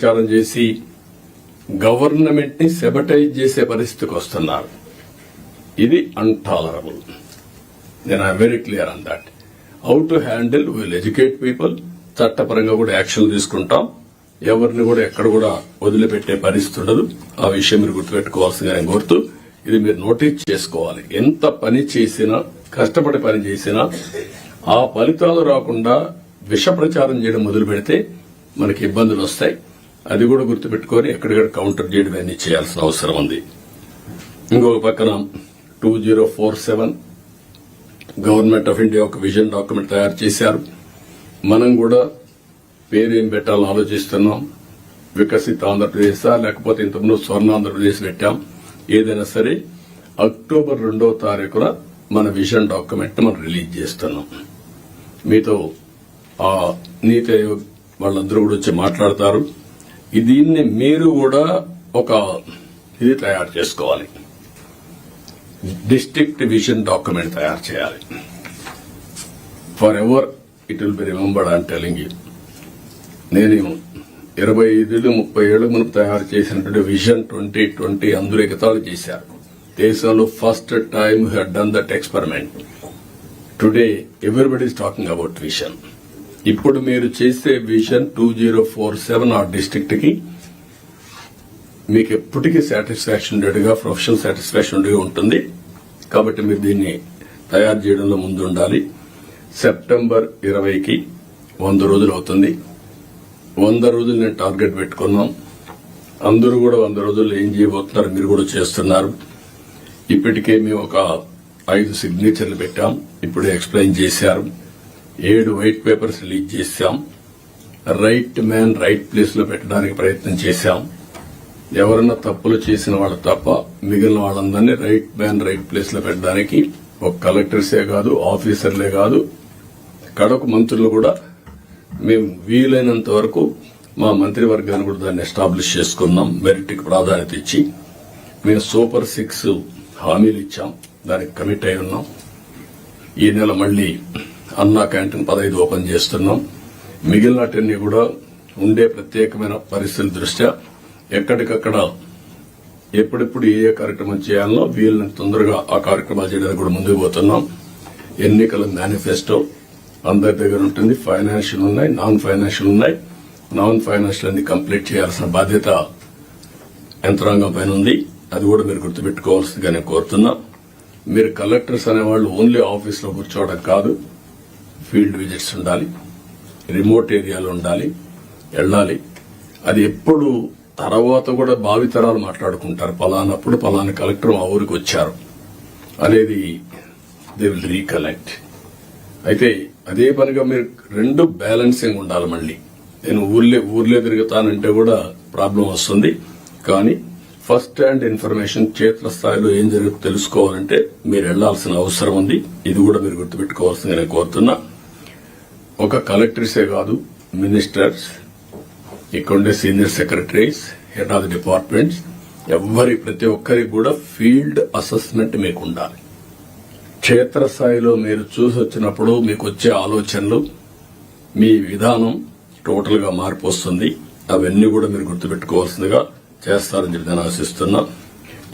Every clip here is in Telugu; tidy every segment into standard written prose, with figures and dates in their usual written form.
ప్రచారం చేసి గవర్నమెంట్ ని సెబటైజ్ చేసే పరిస్థితికి వస్తున్నారు. ఇది అన్టాలరబుల్. నేను I very clear on that. How to handle, will educate people. చట్టపరంగా కూడా యాక్షన్ తీసుకుంటాం. ఎవరిని కూడా ఎక్కడ కూడా వదిలిపెట్టే పరిస్థితి ఉండదు. ఆ విషయం మీరు గుర్తుపెట్టుకోవాల్సిందిగా నేను కోరుతూ, ఇది మీరు నోటీస్ చేసుకోవాలి. ఎంత పని చేసినా, కష్టపడి పని చేసినా ఆ ఫలితాలు రాకుండా విష ప్రచారం చేయడం మొదలు పెడితే మనకి ఇబ్బందులు వస్తాయి. అది కూడా గుర్తుపెట్టుకుని ఎక్కడిక్కడ కౌంటర్ చేయడం అన్ని చేయాల్సిన అవసరం ఉంది. ఇంకొక పక్కన 2047 గవర్నమెంట్ ఆఫ్ ఇండియా ఒక విజన్ డాక్యుమెంట్ తయారు చేశారు. మనం కూడా పేరేం పెట్టాలని ఆలోచిస్తున్నాం. వికసిత ఆంధ్రప్రదేశ్ లేకపోతే ఇంతకుముందు స్వర్ణ ఆంధ్రప్రదేశ్ పెట్టాం. ఏదైనా సరే అక్టోబర్ 2వ తారీఖున మన విజన్ డాక్యుమెంట్ మనం రిలీజ్ చేస్తున్నాం. మీతో ఆ నీతి ఆయోగ్ వాళ్ళందరూ కూడా వచ్చి మాట్లాడతారు. దీన్ని మీరు కూడా ఒక ఇది తయారు చేసుకోవాలి. డిస్ట్రిక్ట్ విజన్ డాక్యుమెంట్ తయారు చేయాలి. For ever it will be remembered. I'm telling you. నేను 25-30 ఏళ్ల మునుపు తయారు చేసినటువంటి విజన్ 2020 అందరూ ఎగతాళి చేశారు. దేశంలో first time who had done that experiment. Today everybody is talking about vision. ఇప్పుడు మీరు చేసే విజన్ 2047 ఆ డిస్ట్రిక్ట్ కి మీకు ఎప్పటికీ సాటిస్ఫాక్షన్ ఉండేట్టుగా, ప్రొఫెషనల్ సాటిస్ఫాక్షన్ ఉండేగా ఉంటుంది. కాబట్టి మీరు దీన్ని తయారు చేయడంలో ముందు ఉండాలి. సెప్టెంబర్ 20కి 100 రోజులు అవుతుంది. 100 రోజులు నేను టార్గెట్ పెట్టుకున్నాం. అందరూ కూడా 100 రోజుల్లో ఏం చేయబోతున్నారు మీరు కూడా చేస్తున్నారు. ఇప్పటికే మేము ఒక 5 సిగ్నేచర్లు పెట్టాం. ఇప్పుడే ఎక్స్ప్లెయిన్ చేశారు. 7 వైట్ పేపర్స్ రిలీజ్ చేశాం. రైట్ మ్యాన్ రైట్ ప్లేస్ లో పెట్టడానికి ప్రయత్నం చేశాం. ఎవరన్నా తప్పులు చేసిన వాళ్ళు తప్ప మిగిలిన వాళ్ళందరినీ రైట్ మ్యాన్ రైట్ ప్లేస్ లో పెట్టడానికి ఒక కలెక్టర్సే కాదు, ఆఫీసర్లే కాదు, కడకు మంత్రులు కూడా మేము వీలైనంత వరకు మా మంత్రివర్గాన్ని కూడా దాన్ని ఎస్టాబ్లిష్ చేసుకున్నాం. మెరిట్ కి ప్రాధాన్యత ఇచ్చి మేము సూపర్ 6 హామీలు ఇచ్చాం. దానికి కమిట్ అయి ఉన్నాం. ఈ నెల మళ్లీ అన్నా క్యాంటీన్ 15 ఓపెన్ చేస్తున్నాం. మిగిలినటన్ని కూడా ఉండే ప్రత్యేకమైన పరిస్థితుల దృష్ట్యా ఎక్కడికక్కడ ఎప్పుడెప్పుడు ఏ కార్యక్రమం చేయాలనో వీళ్ళని తొందరగా ఆ కార్యక్రమాలు చేయడానికి కూడా ముందుకు పోతున్నాం. ఎన్నికల మేనిఫెస్టో అందరి దగ్గర ఉంటుంది. ఫైనాన్షియల్ ఉన్నాయి, నాన్ ఫైనాన్షియల్ ఉన్నాయి. నాన్ ఫైనాన్షియల్ అన్ని కంప్లీట్ చేయాల్సిన బాధ్యత యంత్రాంగం పైన ఉంది. అది కూడా మీరు గుర్తుపెట్టుకోవాల్సిందిగా నేను కోరుతున్నా. మీరు కలెక్టర్స్ అనేవాళ్ళు ఓన్లీ ఆఫీస్ లో కూర్చోవడం కాదు, ఫీల్డ్ విజిట్స్ ఉండాలి, రిమోట్ ఏరియాలో ఉండాలి, వెళ్ళాలి. అది ఎప్పుడు తర్వాత కూడా భావితరాలు మాట్లాడుకుంటారు. పలానప్పుడు పలానా కలెక్టర్ మా ఊరికి వచ్చారు అనేది దే విల్ రీకలెక్ట్. అయితే అదే పనిగా మీరు 2 బ్యాలెన్సింగ్ ఉండాలి. మళ్ళీ నేను ఊర్లే తిరుగుతానంటే కూడా ప్రాబ్లం వస్తుంది. కానీ ఫస్ట్ హ్యాండ్ ఇన్ఫర్మేషన్ క్షేత్ర స్థాయిలో ఏం జరుగుతుందో తెలుసుకోవాలంటే మీరు వెళ్లాల్సిన అవసరం ఉంది. ఇది కూడా మీరు గుర్తుపెట్టుకోవాల్సిందిగా నేను కోరుతున్నా. ఒక కలెక్టర్సే కాదు, మినిస్టర్స్, ఇక్కడుండే senior secretaries, head of the departments, ప్రతి ఒక్కరికి కూడా ఫీల్డ్ అసెస్మెంట్ మీకు ఉండాలి. క్షేత్రస్థాయిలో మీరు చూసి వచ్చినప్పుడు మీకు వచ్చే ఆలోచనలు, మీ విధానం టోటల్ గా మార్పు వస్తుంది. అవన్నీ కూడా మీరు గుర్తుపెట్టుకోవాల్సిందిగా చేస్తారని చెప్పి నేను ఆశిస్తున్నా.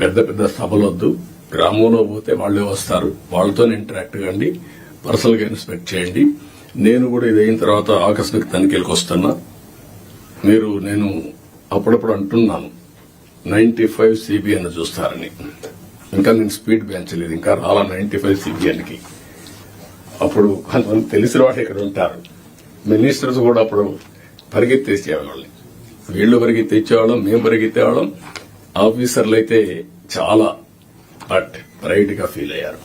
పెద్ద పెద్ద సభలొద్దు. గ్రామంలో పోతే వాళ్లే వస్తారు. వాళ్లతో ఇంటరాక్ట్ కండి, పర్సనల్ గా ఇన్స్పెక్ట్ చేయండి. నేను కూడా ఇది అయిన తర్వాత ఆకస్మిక తనిఖీలకు వస్తున్నా. నేను అప్పుడప్పుడు అంటున్నాను 95 సిబిఎన్ చూస్తారని. ఇంకా నేను స్పీడ్ పెంచలేదు, ఇంకా రాలా 95 సిబిఎన్ కి. అప్పుడు కొంతమంది తెలిసిన వాడు ఇక్కడ ఉంటారు. మినిస్టర్స్ కూడా అప్పుడు పరిగెత్తేసేవాళ్ళని. వీళ్లు పరిగెత్తేవాళ్ళం, మేము పరిగెత్తేవాళ్ళం. ఆఫీసర్లు అయితే చాలా ప్రైడ్ గా ఫీల్ అయ్యారు.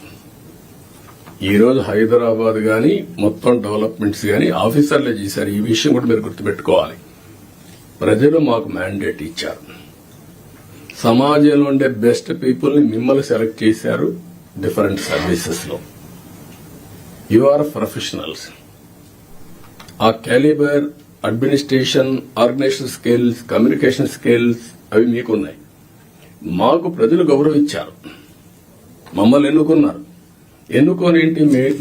ఈ రోజు హైదరాబాద్ గాని మొత్తం డెవలప్మెంట్స్ గాని ఆఫీసర్లే చేశారు. ఈ విషయం కూడా మీరు గుర్తుపెట్టుకోవాలి. ప్రజలు మాకు మ్యాండేట్ ఇచ్చారు. సమాజంలో ఉండే బెస్ట్ పీపుల్ ని మిమ్మల్ని సెలెక్ట్ చేశారు. డిఫరెంట్ సర్వీసెస్ లో యు ఆర్ ప్రొఫెషనల్స్. ఆ calibre, administration, organisation skills, communication skills అవి మీకున్నాయి. మాకు ప్రజలు గౌరవించారు, మమ్మల్ని ఎన్నుకున్నారు. ఎన్నుకొని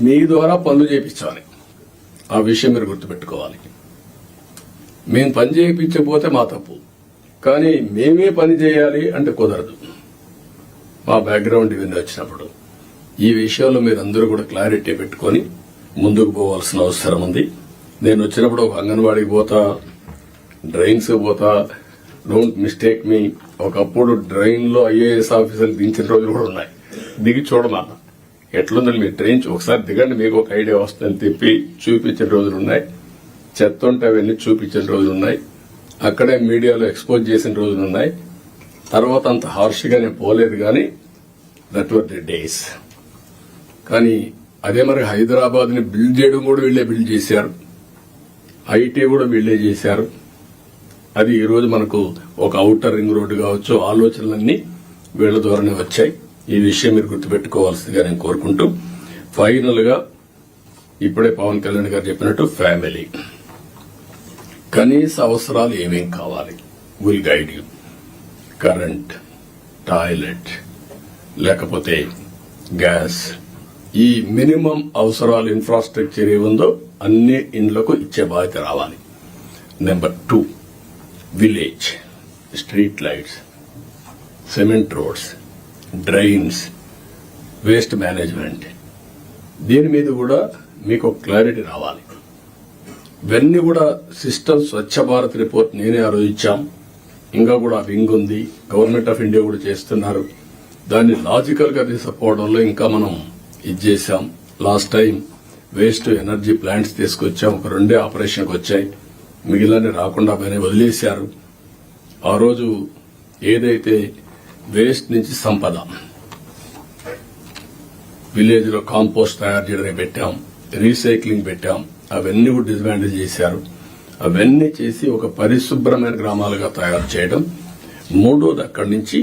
మీ ద్వారా పనులు చేయించాలి. ఆ విషయం మీరు గుర్తుపెట్టుకోవాలి. మేము పని చేయించకపోతే మా తప్పు, కానీ మేమే పని చేయాలి అంటే కుదరదు. మా బ్యాక్గ్రౌండ్ ఇవన్నీ వచ్చినప్పుడు ఈ విషయంలో మీరందరూ కూడా క్లారిటీ పెట్టుకొని ముందుకు పోవాల్సిన అవసరం ఉంది. నేను వచ్చినప్పుడు ఒక అంగన్వాడీకి పోతా, డ్రైన్స్ పోతా, డోంట్ మిస్టేక్ మీ. ఒకప్పుడు డ్రైన్ లో ఐఏఎస్ ఆఫీసర్లు దించిన రోజులు కూడా ఉన్నాయి. దిగి చూడమా ఎట్లుందని మీరు ట్రైన్ ఒకసారి దిగండి, మీకు ఒక ఐడియా వస్తుందని తిప్పి చూపించిన రోజులు ఉన్నాయి. చెత్త ఉంటే అవన్నీ చూపించిన రోజులు ఉన్నాయి. అక్కడే మీడియాలో ఎక్స్పోజ్ చేసిన రోజులు ఉన్నాయి. తర్వాత అంత హార్ష్ గా నేను పోలేదు, కానీ దట్ వర్ ది డేస్. కానీ అదే మరి హైదరాబాద్ ని బిల్డ్ చేయడం కూడా వీళ్లే బిల్డ్ చేశారు, ఐటీ కూడా వీళ్లే చేశారు. అది ఈ రోజు మనకు ఒక ఔటర్ రింగ్ రోడ్డు కావచ్చు, ఆలోచనలన్నీ వీళ్ల ద్వారానే వచ్చాయి. ఈ విషయం మీరు గుర్తుపెట్టుకోవాల్సిందిగా నేను కోరుకుంటూ, ఫైనల్ గా ఇప్పుడే పవన్ కళ్యాణ్ గారు చెప్పినట్టు ఫ్యామిలీ కనీస అవసరాలు ఏమేం కావాలి will guide you. Current, toilet, లేకపోతే గ్యాస్, ఈ మినిమం అవసరాలు ఇన్ఫ్రాస్ట్రక్చర్ ఏముందో అన్ని ఇండ్లకు ఇచ్చే బాధ్యత రావాలి. Number 2, village street lights, cement roads, drains, waste management, దీని మీద కూడా మీకు ఒక క్లారిటీ రావాలి. ఇవన్నీ కూడా సిస్టమ్ స్వచ్ఛ భారత్ రిపోర్ట్ నేనే ఆలోచించాం. ఇంకా కూడా వింగ్ ఉంది, గవర్నమెంట్ ఆఫ్ ఇండియా కూడా చేస్తున్నారు. దాన్ని లాజికల్ గా తీసుకుపోవడంలో ఇంకా మనం ఇది చేశాం. Last time waste energy plants తీసుకొచ్చాం, ఒక 2 ఆపరేషన్కి వచ్చాయి, మిగిలిన రాకుండా పైన వదిలేశారు. ఆ రోజు ఏదైతే వేస్ట్ నుంచి సంపద, విలేజ్ లో కాంపోస్ట్ తయారు చేయడానికి పెట్టాం, రీసైక్లింగ్ పెట్టాం, అవన్నీ కూడా డిస్మాండిల్ చేశారు. అవన్నీ చేసి ఒక పరిశుభ్రమైన గ్రామాలుగా తయారు చేయడం. 3వది అక్కడి నుంచి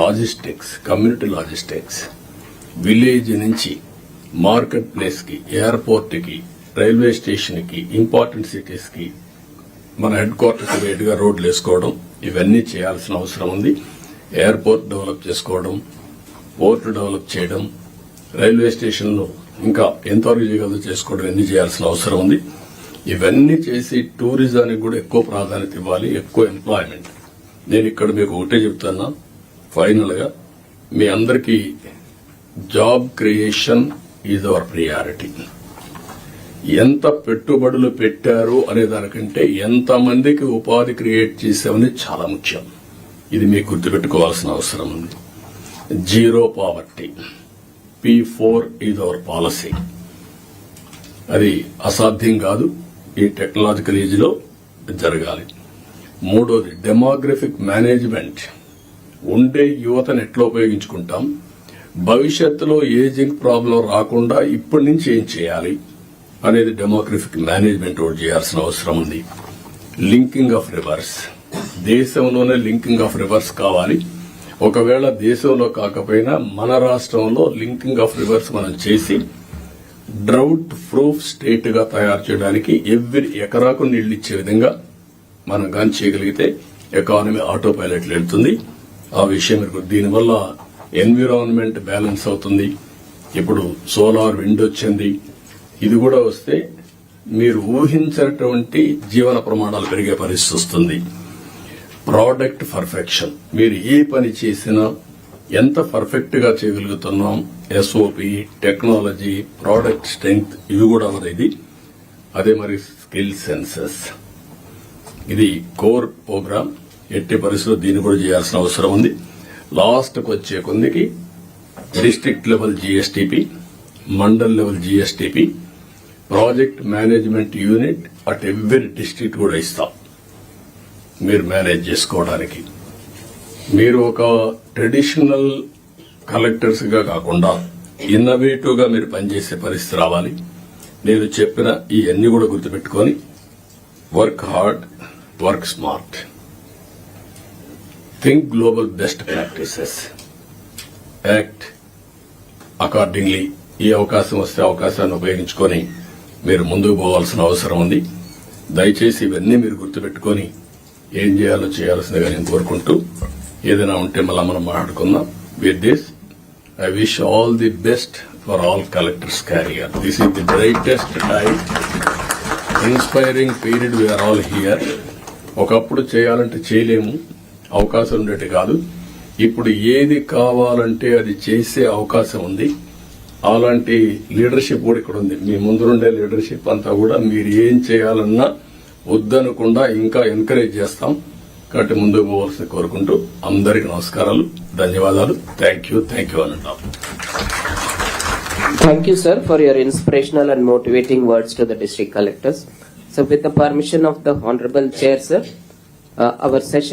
లాజిస్టిక్స్, కమ్యూనిటీ లాజిస్టిక్స్, విలేజ్ నుంచి మార్కెట్ ప్లేస్ కి, ఎయిర్పోర్ట్ కి, రైల్వే స్టేషన్ కి, ఇంపార్టెంట్ సిటీస్ కి, మన హెడ్ క్వార్టర్స్ వేటుగా రోడ్లు వేసుకోవడం, ఇవన్నీ చేయాల్సిన అవసరం ఉంది. ఎయిర్పోర్ట్ డెవలప్ చేసుకోవడం, పోర్ట్ డెవలప్ చేయడం, రైల్వే స్టేషన్లు ఇంకా ఎంతవరకు చేయగలదో చేసుకోవడం, ఇవన్నీ చేయాల్సిన అవసరం ఉంది. ఇవన్నీ చేసి టూరిజానికి కూడా ఎక్కువ ప్రాధాన్యత ఇవ్వాలి, ఎక్కువ ఎంప్లాయ్మెంట్. నేను ఇక్కడ మీకు ఒకటే చెప్తున్నా, ఫైనల్ గా మీ అందరికీ job creation is our priority. ఎంత పెట్టుబడులు పెట్టారు అనే దానికంటే ఎంతమందికి ఉపాధి క్రియేట్ చేశామని చాలా ముఖ్యం. ఇది మీకు గుర్తుపెట్టుకోవాల్సిన అవసరం ఉంది. Zero poverty, P4 is our policy. అది అసాధ్యం కాదు, ఈ టెక్నాలజికల్ ఏజ్ లో జరగాలి. 3వది డెమోగ్రఫిక్ మేనేజ్మెంట్. ఉండే యువతను ఎట్లా ఉపయోగించుకుంటాం, భవిష్యత్తులో ఏజింగ్ ప్రాబ్లం రాకుండా ఇప్పటి నుంచి ఏం చేయాలి అనేది డెమోగ్రఫిక్ మేనేజ్మెంట్ చేయాల్సిన అవసరం ఉంది. లింకింగ్ ఆఫ్ రివర్స్, దేశంలోనే లింకింగ్ ఆఫ్ రివర్స్ కావాలి. ఒకవేళ దేశంలో కాకపోయినా మన రాష్ట్రంలో లింకింగ్ ఆఫ్ రివర్స్ మనం చేసి డ్రౌట్ ప్రూఫ్ స్టేట్ గా తయారు చేయడానికి ఎవ్రీ ఎకరాకు నీళ్లు ఇచ్చే విధంగా మనం గాని చేయగలిగితే ఎకానమీ ఆటో పైలట్ వెళ్తుంది. ఆ విషయం దీనివల్ల ఎన్విరాన్మెంట్ బ్యాలెన్స్ అవుతుంది. ఇప్పుడు సోలార్ విండ్ వచ్చింది, ఇది కూడా వస్తే మీరు ఊహించినటువంటి జీవన ప్రమాణాలు పెరిగే పరిస్థితి వస్తుంది. ప్రోడక్ట్ పర్ఫెక్షన్, మీరు ఏ పని చేసినా ఎంత పర్ఫెక్ట్ గా చేయగలుగుతున్నాం, ఎస్ఓపి, టెక్నాలజీ, ప్రోడక్ట్ స్ట్రెంగ్త్, ఇవి కూడా ఇది. అదే మరి స్కిల్ సెన్సెస్, ఇది కోర్ ప్రోగ్రామ్. ఎట్టి పరిస్థితుల్లో దీన్ని కూడా చేయాల్సిన అవసరం ఉంది. లాస్ట్ కు వచ్చే కొందికి district level GSTP, mandal level GSTP, project management unit at every district కూడా ఇస్తాం మీరు మేనేజ్ చేసుకోవడానికి. మీరు ఒక ట్రెడిషనల్ కలెక్టర్స్ గా కాకుండా ఇన్నోవేటివ్ గా మీరు పనిచేసే పరిస్థితి రావాలి. నేను చెప్పిన ఇవన్నీ కూడా గుర్తుపెట్టుకొని work hard, work smart, think global best practices, act accordingly. ఈ అవకాశం వస్తే అవకాశాన్ని ఉపయోగించుకొని మీరు ముందుకు పోవాల్సిన అవసరం ఉంది. దయచేసి ఇవన్నీ మీరు గుర్తుపెట్టుకొని ఏం చేయాలో చేయాల్సిందిగా నేను కోరుకుంటూ, ఏదైనా ఉంటే మళ్ళా మనం మాట్లాడుకుందాం. With this I wish all the best for all collectors career. This is the brightest time inspiring period we are all here. ఒకప్పుడు చేయాలంటే చేయలేము, అవకాశం ఉండేది కాదు. ఇప్పుడు ఏది కావాలంటే అది చేసే అవకాశం ఉంది. అలాంటి లీడర్షిప్ కూడా ఇక్కడ ఉంది. మీ ముందుండే లీడర్షిప్ అంతా కూడా మీరు ఏం చేయాలన్నా వద్దనకుండా ఇంకా ఎంకరేజ్ చేస్తాం. కాబట్టి ముందుకు పోవాల్సి కోరుకుంటూ అందరికీ నమస్కారాలు, ధన్యవాదాలు. థ్యాంక్ యూ అని అంటాం. Thank you, sir, for your inspirational and motivating words to the district collectors. So, with the permission of the Honorable Chair, sir, our session